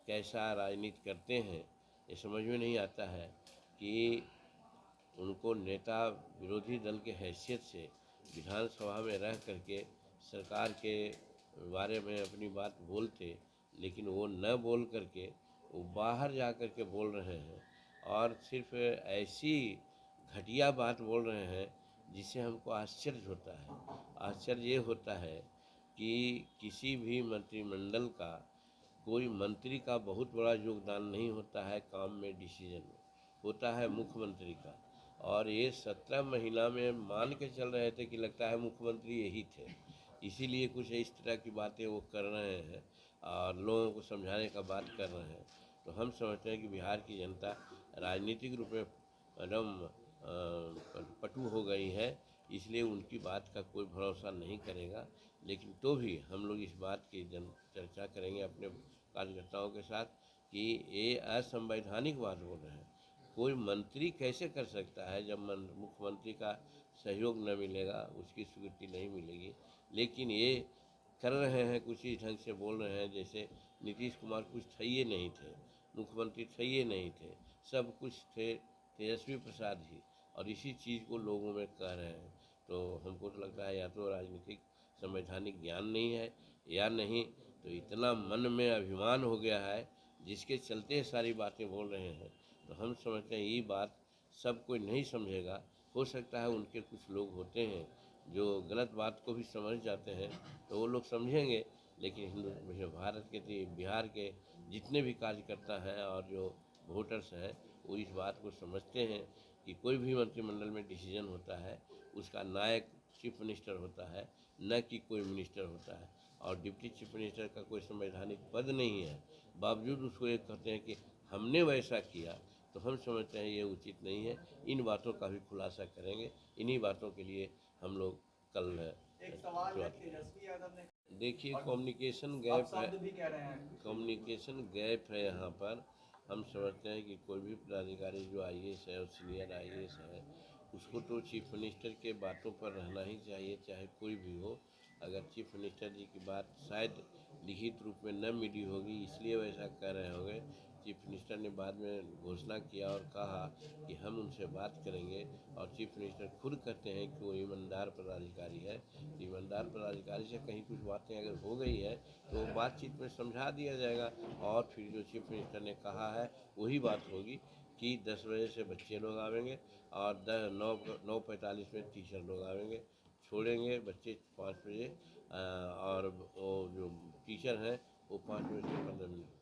कैसा राजनीति करते हैं ये समझ में नहीं आता है कि उनको नेता विरोधी दल के हैसियत से विधानसभा में रह करके सरकार के बारे में अपनी बात बोलते, लेकिन वो न बोल करके वो बाहर जा कर के बोल रहे हैं और सिर्फ ऐसी घटिया बात बोल रहे हैं जिससे हमको आश्चर्य होता है। आश्चर्य ये होता है कि किसी भी मंत्रिमंडल का कोई मंत्री का बहुत बड़ा योगदान नहीं होता है काम में, डिसीजन में, होता है मुख्यमंत्री का। और ये 17 महीना में मान के चल रहे थे कि लगता है मुख्यमंत्री यही थे, इसीलिए कुछ इस तरह की बातें वो कर रहे हैं और लोगों को समझाने का बात कर रहे हैं। तो हम समझते हैं कि बिहार की जनता राजनीतिक रूप में एकदम पटु हो गई है, इसलिए उनकी बात का कोई भरोसा नहीं करेगा। लेकिन तो भी हम लोग इस बात की चर्चा करेंगे अपने कार्यकर्ताओं के साथ कि ये असंवैधानिक बात बोल रहे हैं। कोई मंत्री कैसे कर सकता है जब मुख्यमंत्री का सहयोग न मिलेगा, उसकी स्वीकृति नहीं मिलेगी। लेकिन ये कर रहे हैं, कुछ इस ढंग से बोल रहे हैं जैसे नीतीश कुमार कुछ थे ही नहीं थे, मुख्यमंत्री थे ही नहीं थे, सब कुछ थे तेजस्वी प्रसाद ही, और इसी चीज़ को लोगों में कह रहे हैं। तो हमको तो लगता है या तो राजनीतिक संवैधानिक ज्ञान नहीं है या नहीं तो इतना मन में अभिमान हो गया है जिसके चलते सारी बातें बोल रहे हैं। तो हम समझते हैं ये बात सब कोई नहीं समझेगा। हो सकता है उनके कुछ लोग होते हैं जो गलत बात को भी समझ जाते हैं, तो वो लोग समझेंगे। लेकिन भारत के बिहार के जितने भी कार्यकर्ता हैं और जो वोटर्स हैं वो इस बात को समझते हैं कि कोई भी मंत्रिमंडल में डिसीजन होता है उसका नायक चीफ मिनिस्टर होता है, न कि कोई मिनिस्टर होता है। और डिप्टी चीफ मिनिस्टर का कोई संवैधानिक पद नहीं है, बावजूद उसको ये कहते हैं कि हमने वैसा किया। तो हम समझते हैं ये उचित नहीं है। इन बातों का भी खुलासा करेंगे। इन्हीं बातों के लिए हम लोग कल एक सवाल है, तेजस्वी यादव ने देखिए कम्युनिकेशन गैप है, कम्युनिकेशन गैप है यहाँ पर। हम समझते हैं कि कोई भी पदाधिकारी जो आईएएस है और सीनियर आईएएस है उसको तो चीफ मिनिस्टर के बातों पर रहना ही चाहिए, चाहे कोई भी हो। अगर चीफ मिनिस्टर जी की बात शायद लिखित रूप में न मिली होगी इसलिए वैसा कह रहे होंगे। चीफ मिनिस्टर ने बाद में घोषणा किया और कहा कि हम उनसे बात करेंगे, और चीफ मिनिस्टर खुद कहते हैं कि वो ईमानदार पदाधिकारी है। ईमानदार पदाधिकारी से कहीं कुछ बातें अगर हो गई है तो बातचीत में समझा दिया जाएगा, और फिर जो चीफ मिनिस्टर ने कहा है वही बात होगी कि 10 बजे से बच्चे लोग आवेंगे और 9:45 में टीचर लोग आवेंगे, छोड़ेंगे बच्चे 5 बजे और वो जो टीचर हैं वो 5 बजे से 15 मिनट